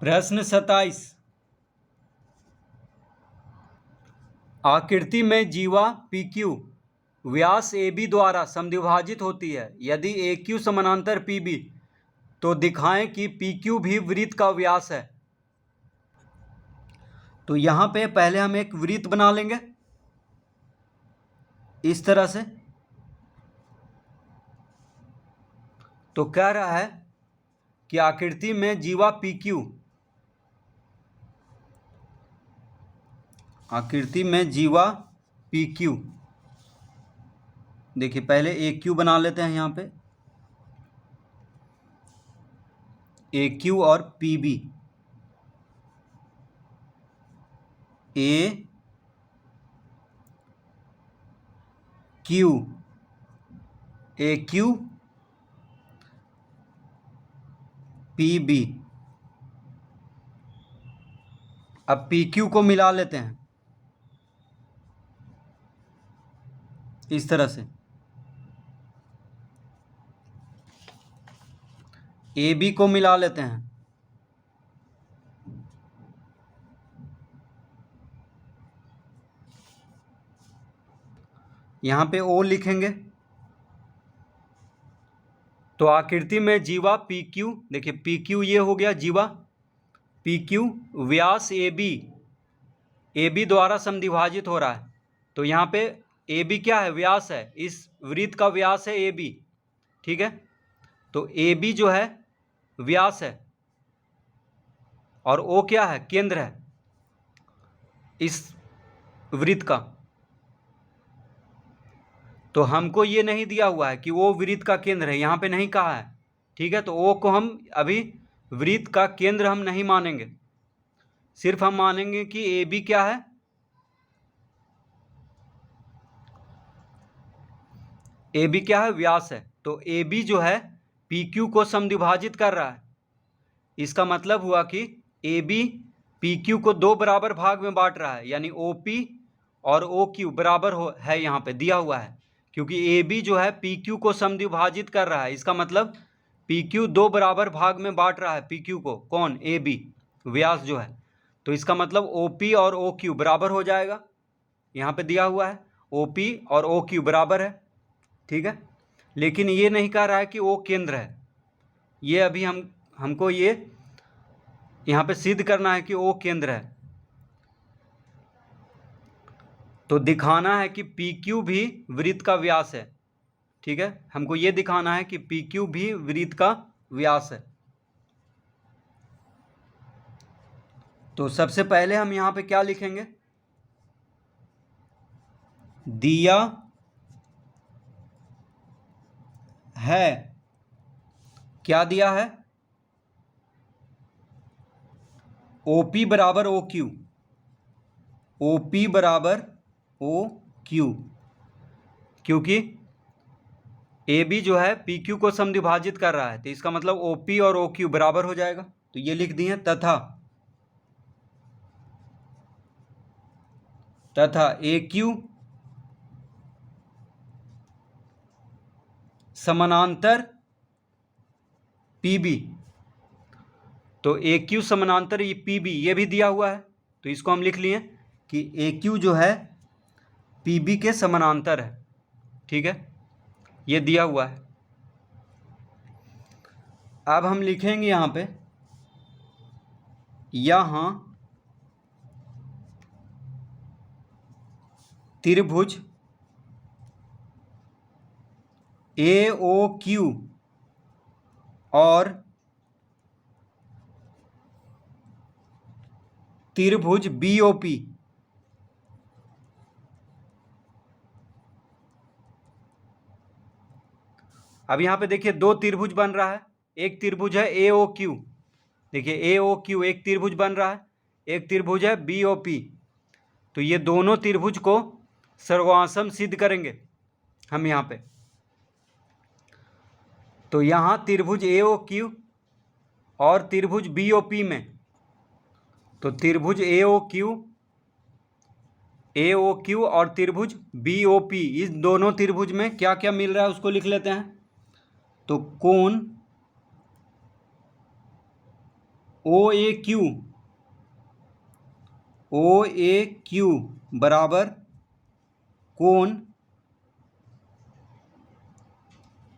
प्रश्न 27। आकृति में जीवा PQ व्यास AB द्वारा समद्विभाजित होती है। यदि AQ समानांतर PB तो दिखाएं कि PQ भी वृत्त का व्यास है। तो यहाँ पे पहले हम एक वृत्त बना लेंगे इस तरह से। तो कह रहा है कि आकृति में जीवा PQ, आकृति में जीवा PQ, देखिए पहले AQ बना लेते हैं यहाँ पे, AQ और PB, AQ PB। अब PQ को मिला लेते हैं इस तरह से। AB को मिला लेते हैं, यहाँ पे O लिखेंगे। तो आकृति में जीवा PQ, देखिए PQ ये हो गया जीवा, PQ व्यास AB द्वारा समद्विभाजित हो रहा है। तो यहाँ पे AB क्या है? व्यास है, इस वृत्त का व्यास है AB, ठीक है। तो AB जो है व्यास है और O क्या है? केंद्र है इस वृत्त का। तो हमको ये नहीं दिया हुआ है कि वो वृत्त का केंद्र है, यहाँ पे नहीं कहा है, ठीक है। तो O को हम अभी वृत्त का केंद्र हम नहीं मानेंगे, सिर्फ हम मानेंगे कि AB क्या है? AB क्या है? व्यास है। तो AB जो है PQ को समद्विभाजित कर रहा है। इसका मतलब हुआ कि AB PQ को दो बराबर भाग में बांट रहा है, यानी OP और OQ बराबर है, यहाँ पे दिया हुआ है। क्योंकि AB जो है PQ को समद्विभाजित कर रहा है, इसका मतलब PQ दो बराबर भाग में बांट रहा है PQ को। कौन? AB व्यास जो है। तो इसका मतलब OP और OQ बराबर हो जाएगा, यहाँ पे दिया हुआ है OP और OQ बराबर है, ठीक है। लेकिन ये नहीं कह रहा है कि O केंद्र है। ये अभी हमको ये यहाँ पे सिद्ध करना है कि O केंद्र है। तो दिखाना है कि PQ भी वृत्त का व्यास है, ठीक है। हमको ये दिखाना है कि PQ भी वृत्त का व्यास है। तो सबसे पहले हम यहाँ पे क्या लिखेंगे? दिया है, क्या दिया है? OP बराबर OQ, OP बराबर OQ, क्योंकि AB जो है PQ को समद्विभाजित कर रहा है, तो इसका मतलब OP और OQ बराबर हो जाएगा। तो ये लिख दिए, तथा AQ समानांतर PB। तो AQ समानांतर PB ये भी दिया हुआ है, तो इसको हम लिख लिए कि AQ जो है PB के समानांतर है, ठीक है, ये दिया हुआ है। अब हम लिखेंगे यहाँ पे, यहाँ त्रिभुज AOQ और त्रिभुज BOP अब यहाँ पे देखिए दो त्रिभुज बन रहा है। एक त्रिभुज है AOQ, देखिए AOQ एक त्रिभुज बन रहा है, एक त्रिभुज है BOP। तो ये दोनों त्रिभुज को सर्वासम सिद्ध करेंगे हम यहाँ पे। तो यहाँ त्रिभुज AOQ और त्रिभुज BOP में, तो त्रिभुज AOQ और त्रिभुज BOP, इस दोनों त्रिभुज में क्या क्या मिल रहा है उसको लिख लेते हैं। तो कोण ओ ए क्यू बराबर कोण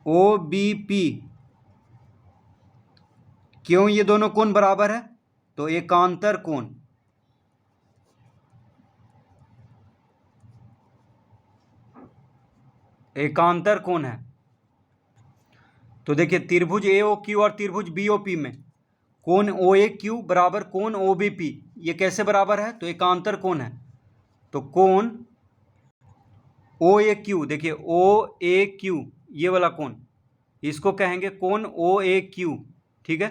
ओ बी पी। क्यों ये दोनों कोण बराबर है? तो एकांतर कोण। एकांतर कोण है। तो देखिए त्रिभुज ए ओ क्यू और त्रिभुज बी ओ पी में कोण ओ ए क्यू बराबर कोण ओ बी पी, ये कैसे बराबर है? तो एकांतर कोण है। तो कोण ओ ए क्यू, देखिए ओ ए क्यू ये वाला कोण, इसको कहेंगे कोण ओ ए क्यू, ठीक है।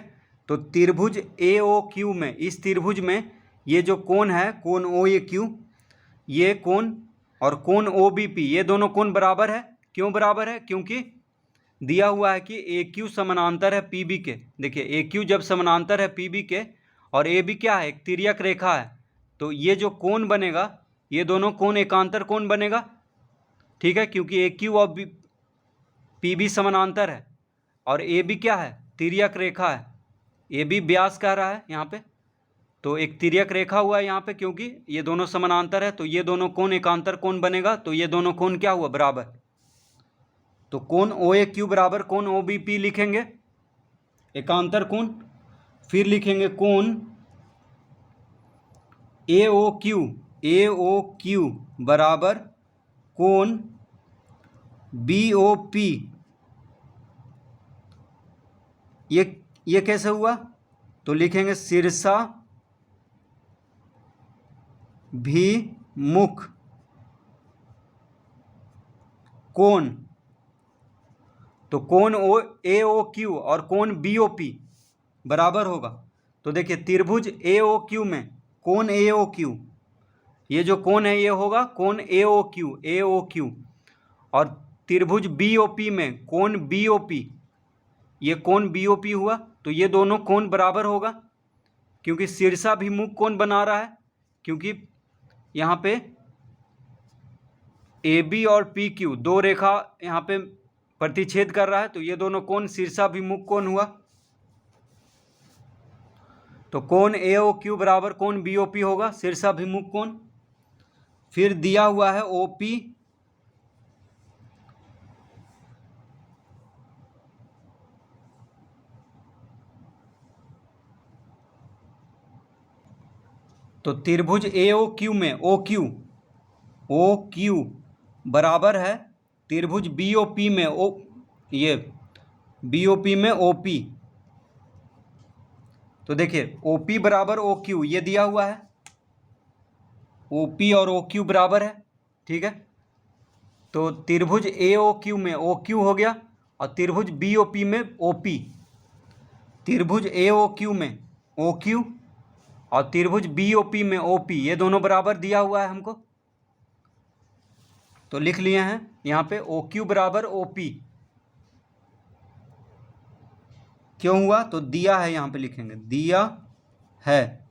तो त्रिभुज ए ओ क्यू में, इस त्रिभुज में ये जो कोण है कोण ओ ए क्यू, ये कोण और कोण ओ बी पी, ये दोनों कोण बराबर है। क्यों बराबर है? क्योंकि दिया हुआ है कि ए क्यू समानांतर है पी बी के। देखिए ए क्यू जब समानांतर है पी बी के और ए बी क्या है? एक तिर्यक रेखा है, तो ये जो कोण बनेगा ये दोनों कोण एकांतर कोण बनेगा, ठीक है। क्योंकि ए क्यू और पी बी समानांतर है और ए बी क्या है? तिर्यक रेखा है। ए बी व्यास कह रहा है यहाँ पे, तो एक तिर्यक रेखा हुआ है यहाँ पे, क्योंकि ये दोनों समानांतर है तो ये दोनों कोण एकांतर कोण बनेगा। तो ये दोनों कोण क्या हुआ? बराबर। तो कोण ओ ए क्यू बराबर कोण ओ बी पी लिखेंगे, एकांतर कोण। फिर लिखेंगे कोण ए ओ क्यू बराबर कोण बी ओ पी। ये कैसे हुआ? तो लिखेंगे शीर्षा भी मुख कोण। तो कोण ए ओ क्यू और कोण बी ओ पी बराबर होगा। तो देखिए त्रिभुज ए ओ क्यू में कोण ए ओ क्यू, ये जो कोण है ये होगा कोण ए ओ क्यू। और त्रिभुज बी ओ पी में कोण बी ओ पी, ये कोण बी ओ पी हुआ। तो ये दोनों कोण बराबर होगा, क्योंकि शीर्षाभिमुख कोण बना रहा है, क्योंकि यहाँ पे ए बी और पी क्यू दो रेखा यहाँ पे प्रतिच्छेद कर रहा है, तो ये दोनों कोण शीर्षाभिमुख कोण हुआ। तो कोण ए ओ क्यू बराबर कोण बी ओ पी होगा, शीर्षाभिमुख कोण। फिर दिया हुआ है ओ पी, तो त्रिभुज ए ओ क्यू में ओ क्यू बराबर है त्रिभुज बी ओ पी में ये बी ओ पी में ओ पी। तो देखिए ओ पी बराबर ओ क्यू ये दिया हुआ है, ओ पी और ओ क्यू बराबर है, ठीक है। तो त्रिभुज ए ओ क्यू में ओ क्यू हो गया और त्रिभुज बी ओ पी में ओ पी। त्रिभुज ए ओ क्यू में ओ क्यू और त्रिभुज बी ओ पी में ओ पी, ये दोनों बराबर दिया हुआ है हमको, तो लिख लिए हैं यहाँ पे ओ क्यू बराबर ओ पी। क्यों हुआ? तो दिया है, यहाँ पे लिखेंगे दिया है।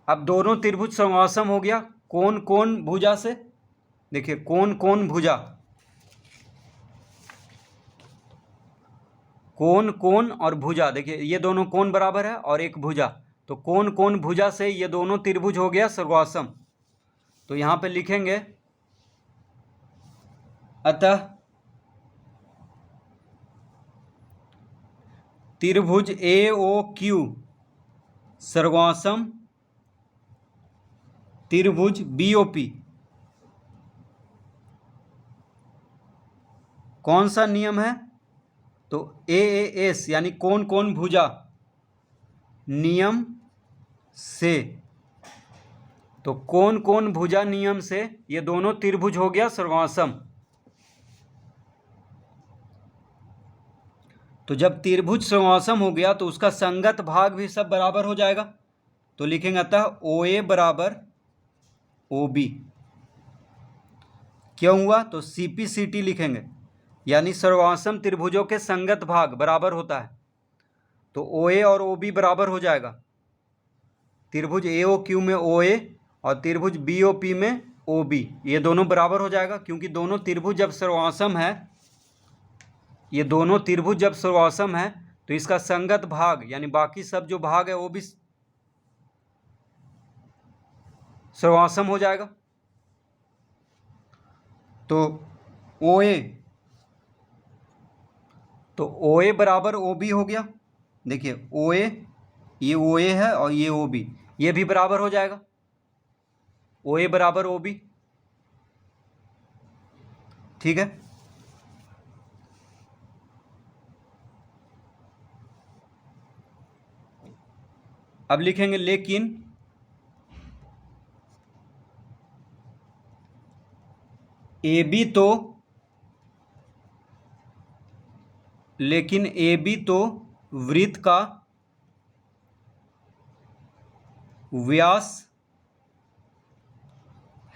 अब दोनों त्रिभुज समासम हो गया कोण कोण भुजा से। देखिए कोण कोण भुजा, कोण कोण और भुजा, देखिए ये दोनों कोण बराबर है और एक भुजा, तो कोण कोण भुजा से ये दोनों त्रिभुज हो गया सर्वासम। तो यहाँ पे लिखेंगे अतः त्रिभुज ए ओ क्यू सर्वासम त्रिभुज बी ओ पी। कौन सा नियम है? तो ए एस यानी कोण कोण भुजा नियम से। तो कोण कोण भुजा नियम से ये दोनों त्रिभुज हो गया सर्वासम। तो जब त्रिभुज सर्वासम हो गया तो उसका संगत भाग भी सब बराबर हो जाएगा। तो लिखेंगे अतः ओ ए बराबर ओ बी। क्यों हुआ? तो सी पी सी टी लिखेंगे, यानी सर्वासम त्रिभुजों के संगत भाग बराबर होता है। तो ओ ए और ओ बी बराबर हो जाएगा। त्रिभुज ए ओ क्यू में ओ ए और त्रिभुज बी ओ पी में ओ बी, ये दोनों बराबर हो जाएगा, क्योंकि दोनों त्रिभुज जब सर्वासम है, ये दोनों त्रिभुज जब सर्वासम है तो इसका संगत भाग यानी बाकी सब जो भाग है वो भी सर्वासम हो जाएगा। तो OA बराबर OB हो गया। देखिए OA, ये OA है और ये OB, ये भी बराबर हो जाएगा। OA बराबर OB, ठीक है। अब लिखेंगे लेकिन AB तो वृत्त का व्यास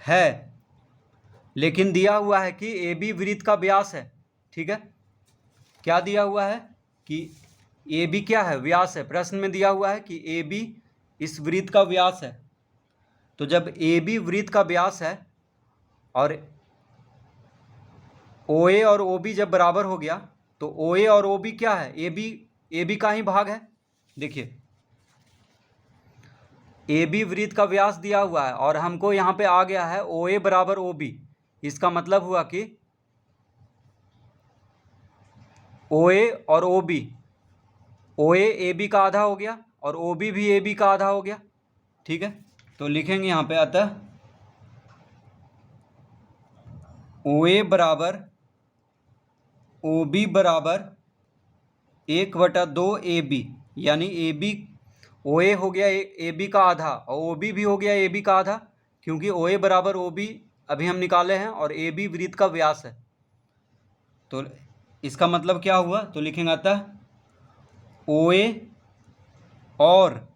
है। लेकिन दिया हुआ है कि AB वृत्त का व्यास है, ठीक है। क्या दिया हुआ है कि AB क्या है, व्यास है। प्रश्न में दिया हुआ है कि AB इस वृत्त का व्यास है। तो जब AB वृत्त का व्यास है और OA और OB जब बराबर हो गया तो OA और OB क्या है, AB का ही भाग है। देखिए AB वृत्त का व्यास दिया हुआ है और हमको यहाँ पे आ गया है OA बराबर OB। इसका मतलब हुआ कि OA और OB, OA AB का आधा हो गया और OB भी AB का आधा हो गया, ठीक है। तो लिखेंगे यहाँ पे अतः OA बराबर OB बराबर 1/2 AB, यानी AB OA हो गया AB का आधा और OB भी हो गया AB का आधा, क्योंकि OA बराबर OB अभी हम निकाले हैं और AB वृत्त का व्यास है। तो इसका मतलब क्या हुआ, तो लिखेंगे अतः OA और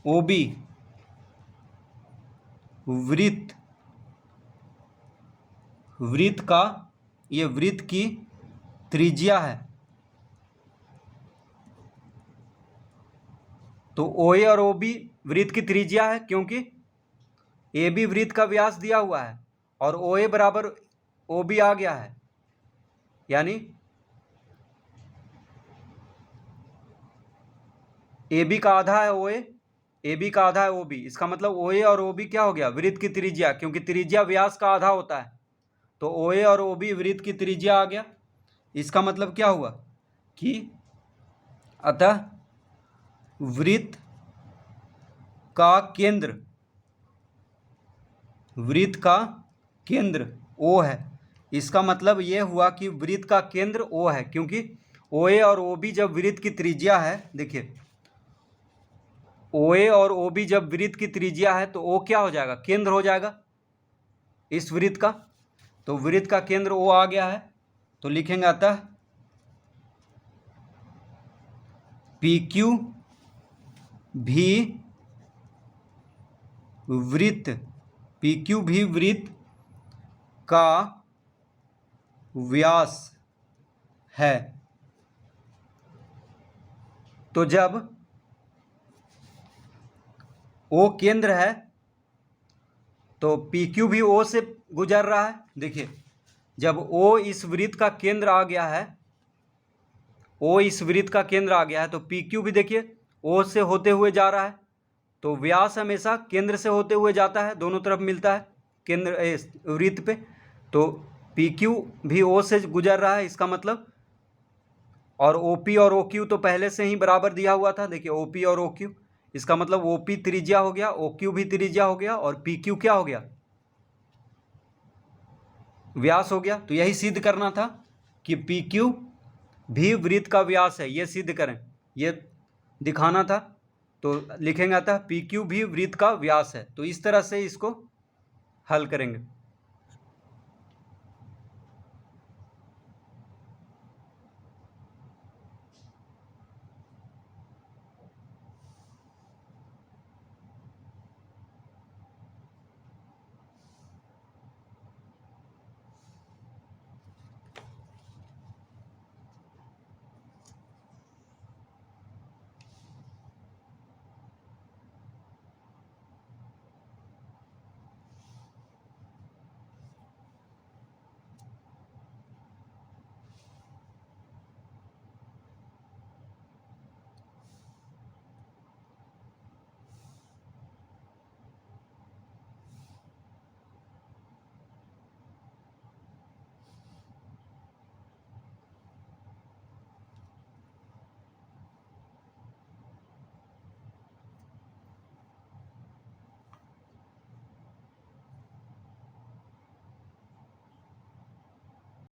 OB वृत्त का, ये वृत्त की त्रिज्या है। तो OA और OB वृत्त की त्रिज्या है क्योंकि AB वृत्त का व्यास दिया हुआ है और OA बराबर OB आ गया है, यानी AB का आधा है OA, AB का आधा है OB। इसका मतलब OA और OB क्या हो गया, वृत्त की त्रिज्या, क्योंकि त्रिज्या व्यास का आधा होता है। तो OA और OB वृत्त की त्रिज्या आ गया। इसका मतलब क्या हुआ कि अतः वृत्त का केंद्र O है। इसका मतलब ये हुआ कि वृत्त का केंद्र O है, क्योंकि OA और OB जब वृत्त की त्रिज्या है, देखिए OA और OB जब वृत्त की त्रिज्या है तो O क्या हो जाएगा, केंद्र हो जाएगा इस वृत्त का। तो वृत्त का केंद्र O आ गया है। तो लिखेंगे अतः PQ भी वृत्त का व्यास है। तो जब O केंद्र है तो PQ भी O से गुजर रहा है। देखिए जब O इस वृत्त का केंद्र आ गया है, O इस वृत्त का केंद्र आ गया है, तो PQ भी देखिए O से होते हुए जा रहा है। तो व्यास हमेशा केंद्र से होते हुए जाता है, दोनों तरफ मिलता है केंद्र वृत्त पे। तो PQ भी O से गुजर रहा है, इसका मतलब। और OP और OQ तो पहले से ही बराबर दिया हुआ था। देखिए OP और OQ, इसका मतलब OP त्रिज्या हो गया, OQ भी त्रिज्या हो गया और PQ क्या हो गया, व्यास हो गया। तो यही सिद्ध करना था कि PQ भी वृत्त का व्यास है, ये सिद्ध करें, ये दिखाना था। तो लिखेंगे अतः PQ भी वृत्त का व्यास है। तो इस तरह से इसको हल करेंगे।